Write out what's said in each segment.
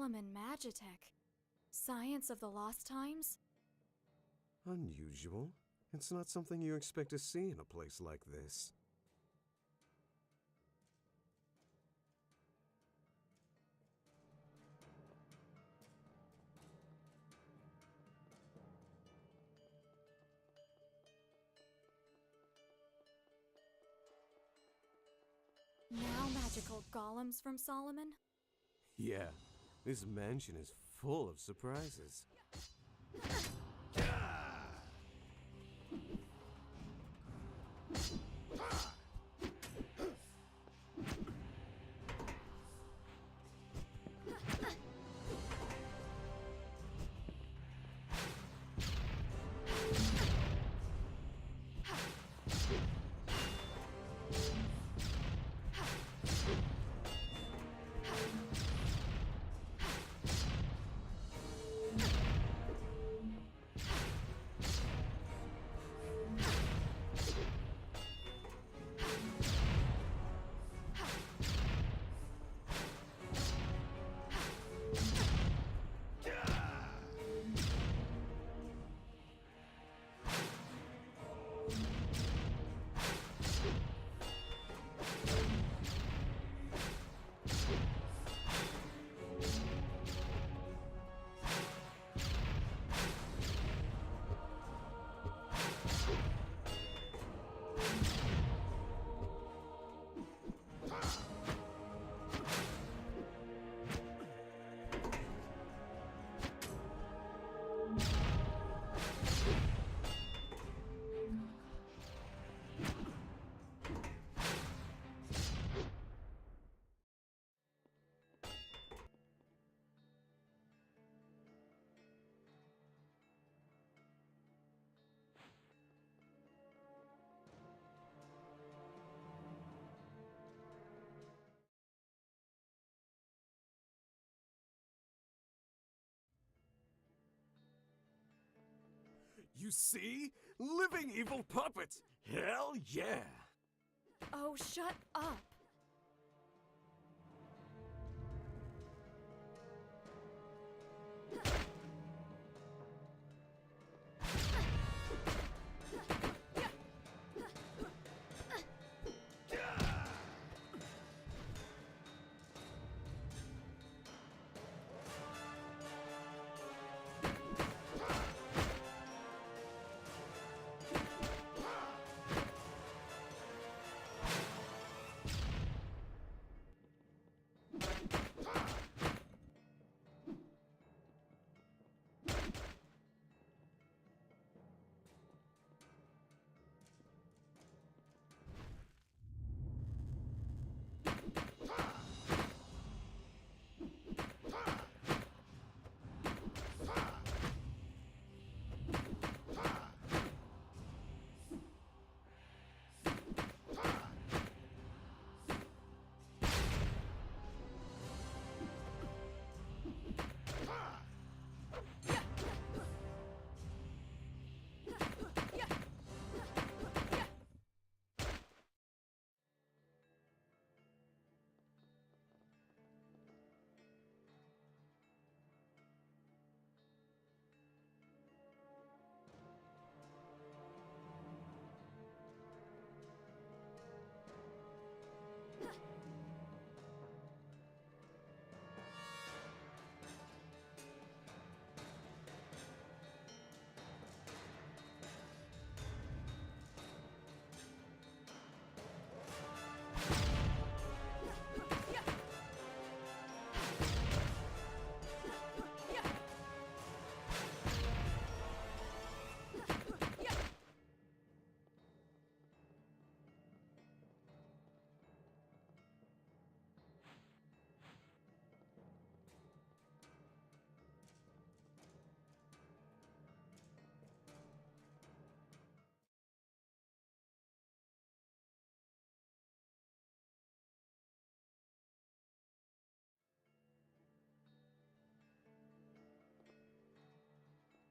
Solomon Magitech. Science of the Lost Times? Unusual. It's not something you expect to see in a place like this. Now magical golems from Solomon? Yeah, this mansion is full of surprises. You see? Living evil puppets! Hell yeah! Oh, shut up!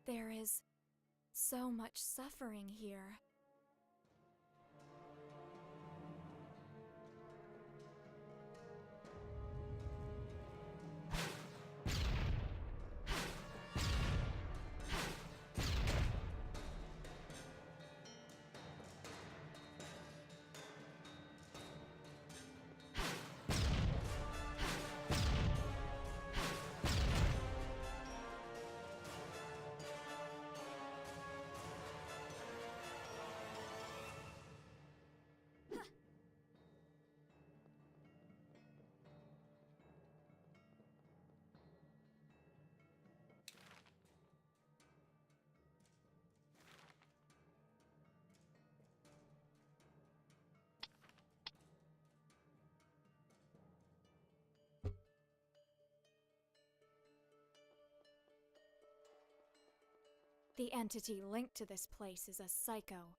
There is so much suffering here. The entity linked to this place is a psycho.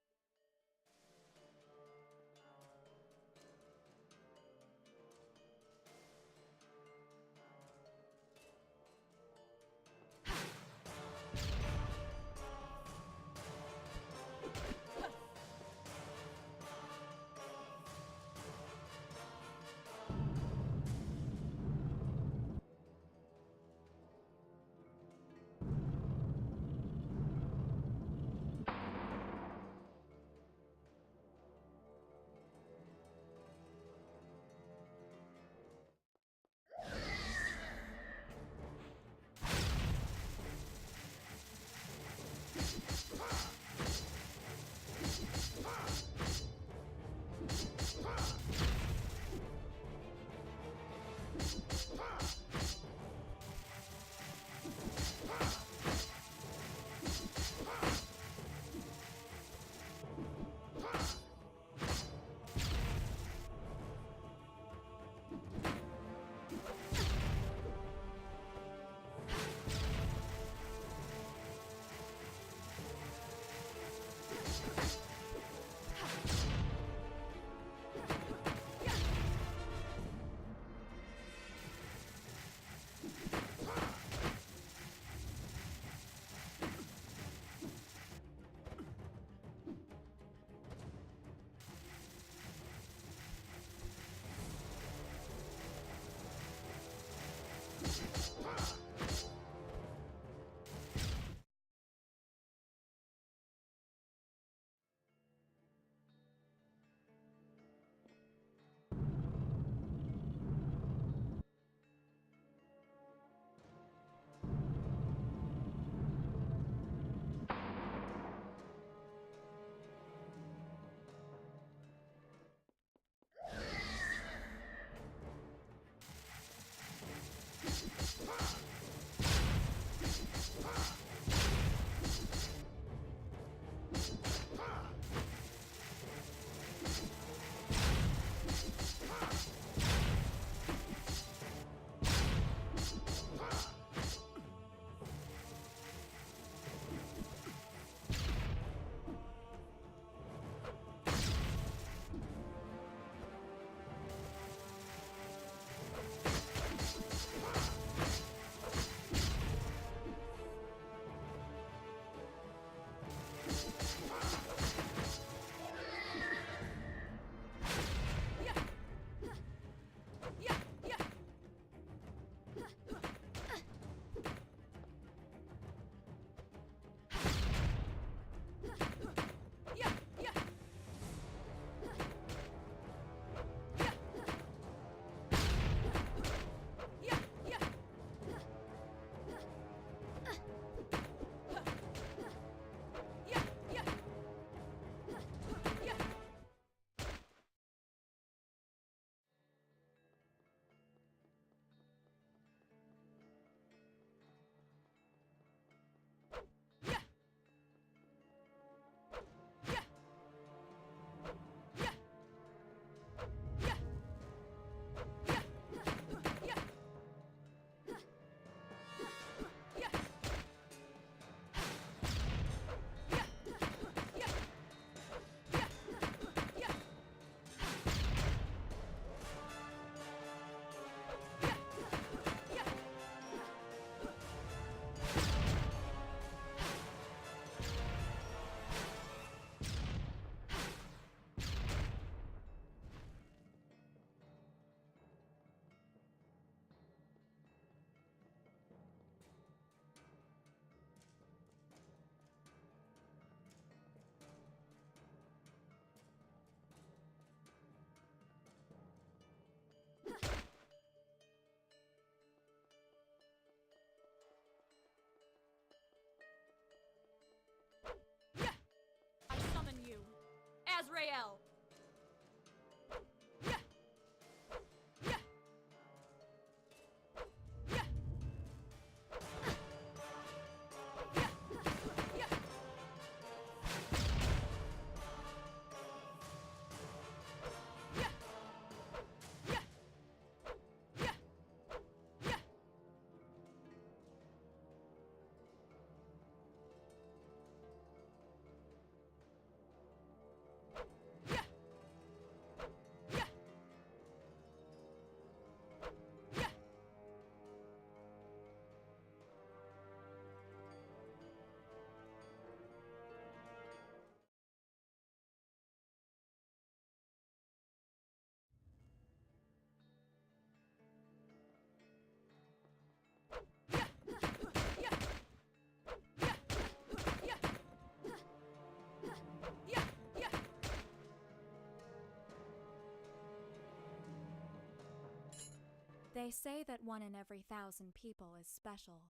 They say that 1 in every 1,000 people is special,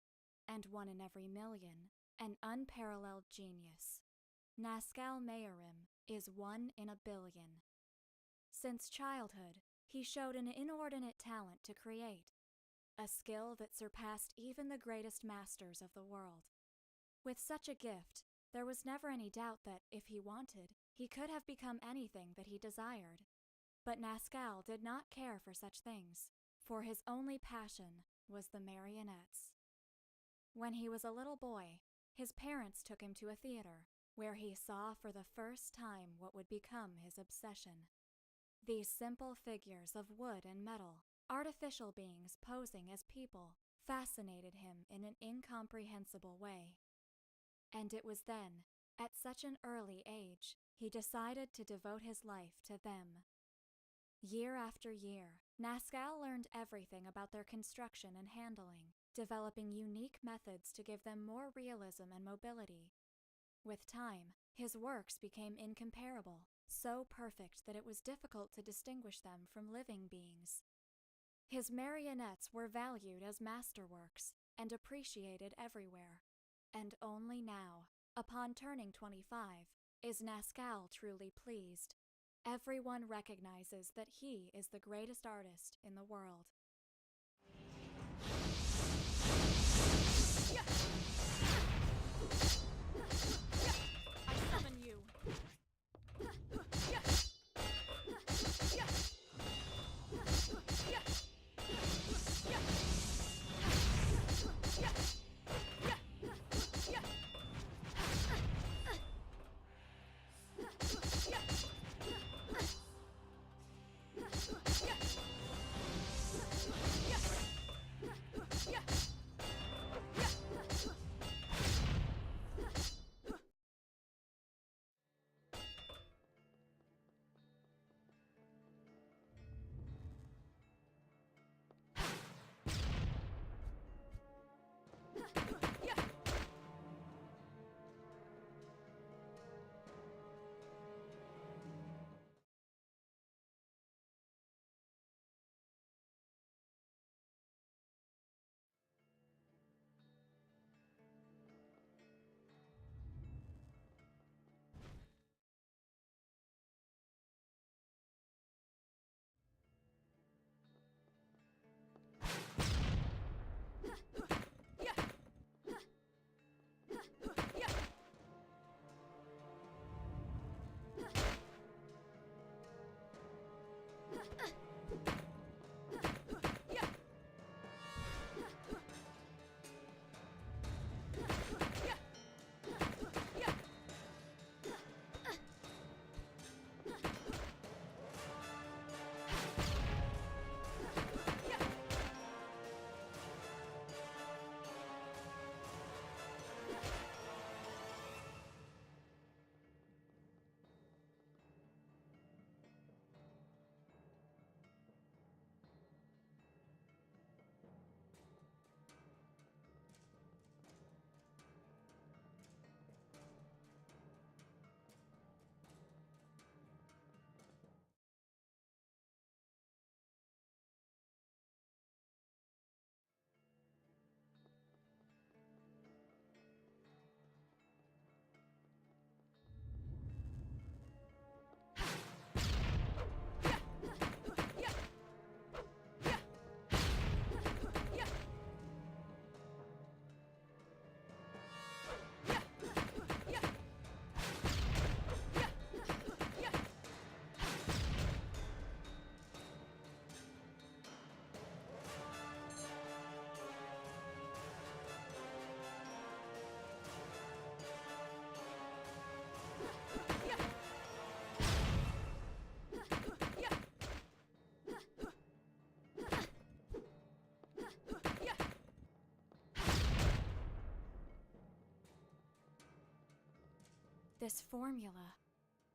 and 1 in every million, an unparalleled genius. Nazcal Mayorim is 1 in a billion. Since childhood, he showed an inordinate talent to create, a skill that surpassed even the greatest masters of the world. With such a gift, there was never any doubt that, if he wanted, he could have become anything that he desired. But Nazcal did not care for such things, for his only passion was the marionettes. When he was a little boy, his parents took him to a theater, where he saw for the first time what would become his obsession. These simple figures of wood and metal, artificial beings posing as people, fascinated him in an incomprehensible way. And it was then, at such an early age, he decided to devote his life to them. Year after year, Nazcal learned everything about their construction and handling, developing unique methods to give them more realism and mobility. With time, his works became incomparable, so perfect that it was difficult to distinguish them from living beings. His marionettes were valued as masterworks and appreciated everywhere. And only now, upon turning 25, is Nazcal truly pleased. Everyone recognizes that he is the greatest artist in the world. I summon you! This formula,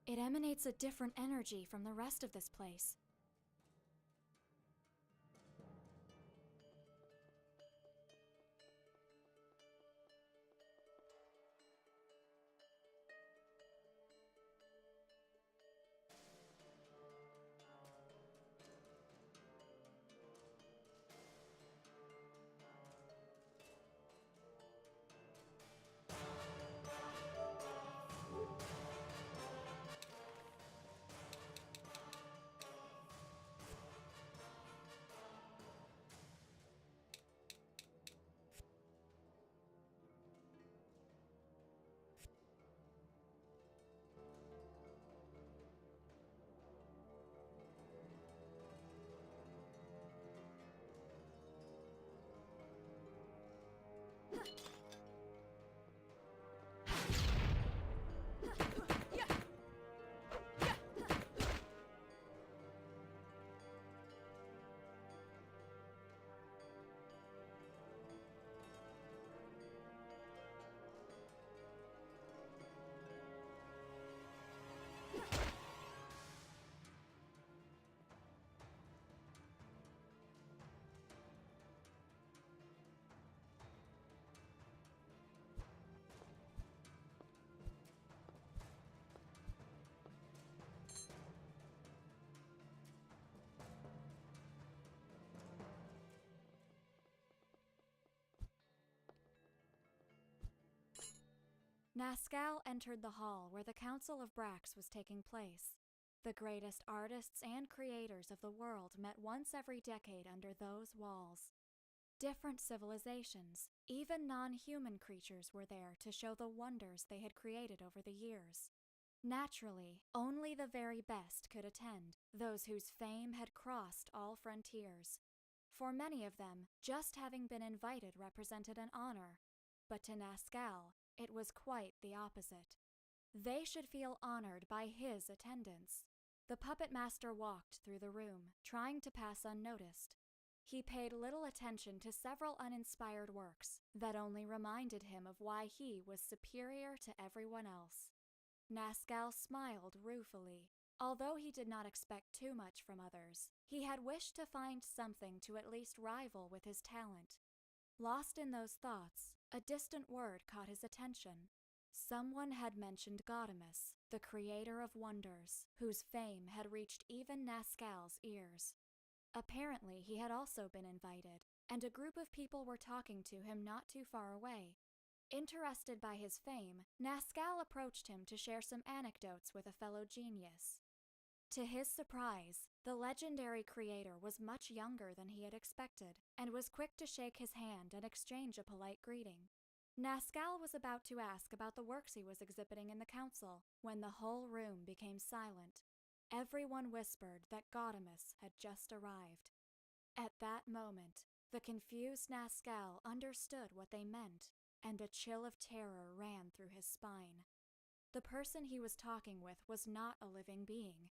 it emanates a different energy from the rest of this place. Nascal entered the hall where the Council of Brax was taking place. The greatest artists and creators of the world met once every decade under those walls. Different civilizations, even non-human creatures, were there to show the wonders they had created over the years. Naturally, only the very best could attend, those whose fame had crossed all frontiers. For many of them, just having been invited represented an honor, but to Nascal, it was quite the opposite. They should feel honored by his attendance. The puppet master walked through the room, trying to pass unnoticed. He paid little attention to several uninspired works that only reminded him of why he was superior to everyone else. Nascal smiled ruefully. Although he did not expect too much from others, he had wished to find something to at least rival with his talent. Lost in those thoughts, a distant word caught his attention. Someone had mentioned Gaudeamus, the creator of wonders, whose fame had reached even Nascal's ears. Apparently, he had also been invited, and a group of people were talking to him not too far away. Interested by his fame, Nascal approached him to share some anecdotes with a fellow genius. To his surprise, the legendary creator was much younger than he had expected, and was quick to shake his hand and exchange a polite greeting. Nascal was about to ask about the works he was exhibiting in the council, when the whole room became silent. Everyone whispered that Gaudeamus had just arrived. At that moment, the confused Nascal understood what they meant, and a chill of terror ran through his spine. The person he was talking with was not a living being,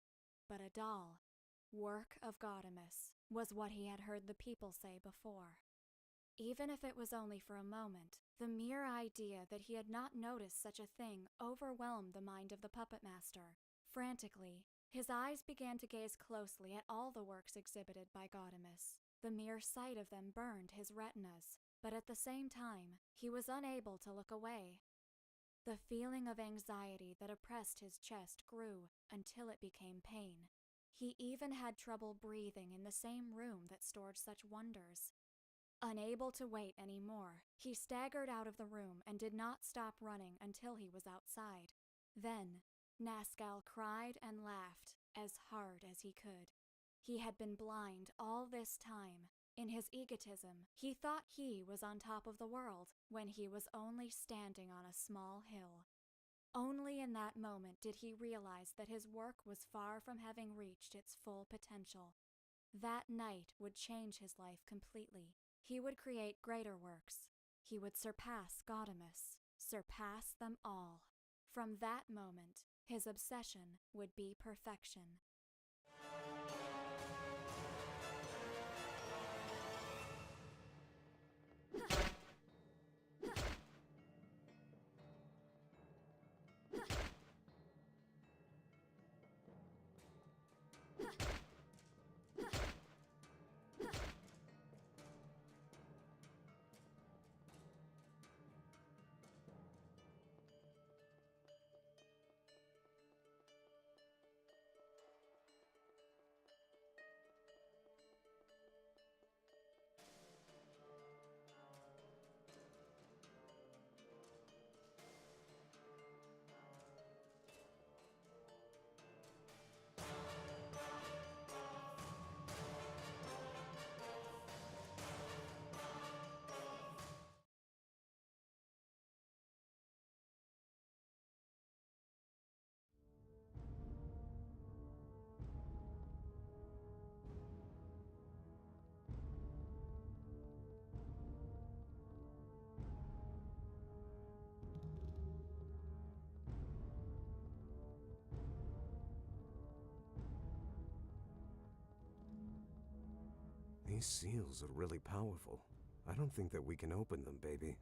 but a doll. Work of Gaudeamus was what he had heard the people say before. Even if it was only for a moment, the mere idea that he had not noticed such a thing overwhelmed the mind of the puppet master. Frantically, his eyes began to gaze closely at all the works exhibited by Gaudeamus. The mere sight of them burned his retinas, but at the same time, he was unable to look away. The feeling of anxiety that oppressed his chest grew until it became pain. He even had trouble breathing in the same room that stored such wonders. Unable to wait any more, he staggered out of the room and did not stop running until he was outside. Then, Nascal cried and laughed as hard as he could. He had been blind all this time. In his egotism, he thought he was on top of the world when he was only standing on a small hill. Only in that moment did he realize that his work was far from having reached its full potential. That night would change his life completely. He would create greater works. He would surpass Gaudeamus, surpass them all. From that moment, his obsession would be perfection. These seals are really powerful. I don't think that we can open them, baby.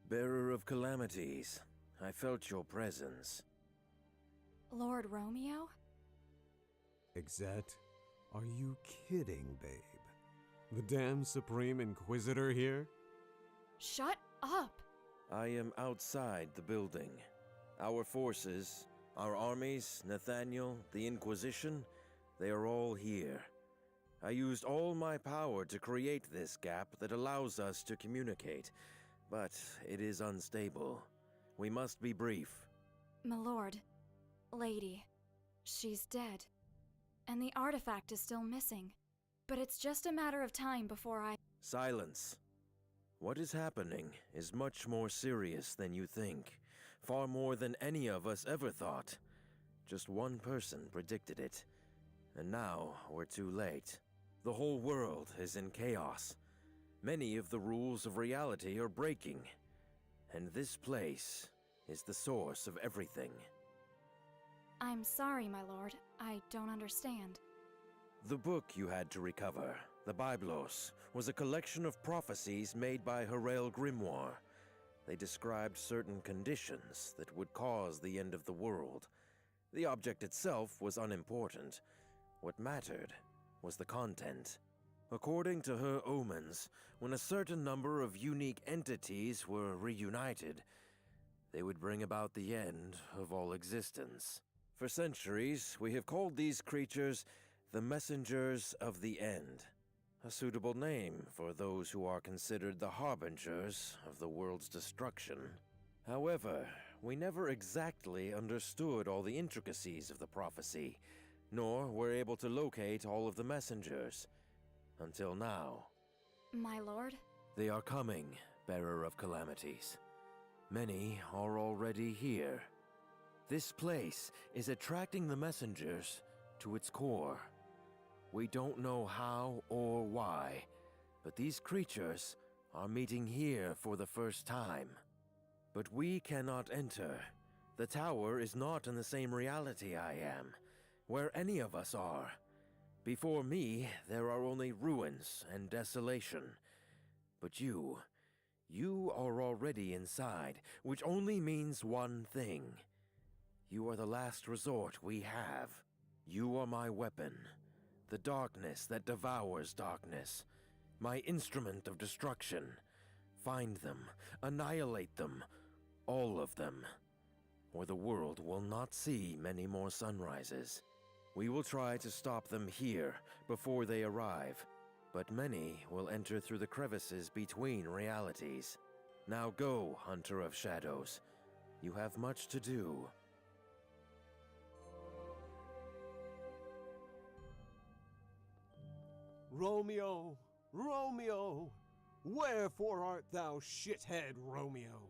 Bearer of calamities, I felt your presence. Lord Romeo? Exet, are you kidding, babe? The damn Supreme Inquisitor here? Shut up! I am outside the building. Our forces, our armies, Nathaniel, the Inquisition, they are all here. I used all my power to create this gap that allows us to communicate, but it is unstable. We must be brief. Milord, lady, she's dead. And the artifact is still missing. But it's just a matter of time before I— Silence. What is happening is much more serious than you think. Far more than any of us ever thought. Just one person predicted it. And now we're too late. The whole world is in chaos. Many of the rules of reality are breaking. And this place is the source of everything. I'm sorry, my lord. I don't understand. The book you had to recover, the Biblos, was a collection of prophecies made by Harael Grimoire. They described certain conditions that would cause the end of the world. The object itself was unimportant. What mattered was the content. According to her omens, when a certain number of unique entities were reunited, they would bring about the end of all existence. For centuries, we have called these creatures the Messengers of the End, a suitable name for those who are considered the harbingers of the world's destruction. However, we never exactly understood all the intricacies of the prophecy, nor were able to locate all of the messengers. Until now. My lord? They are coming, bearer of calamities. Many are already here. This place is attracting the messengers to its core. We don't know how or why, but these creatures are meeting here for the first time. But we cannot enter. The tower is not in the same reality I am, where any of us are. Before me, there are only ruins and desolation. But you are already inside, which only means one thing. You are the last resort we have. You are my weapon, the darkness that devours darkness, my instrument of destruction. Find them, annihilate them, all of them, or the world will not see many more sunrises. We will try to stop them here before they arrive, but many will enter through the crevices between realities. Now go, Hunter of Shadows. You have much to do. Romeo, Romeo, wherefore art thou shithead, Romeo?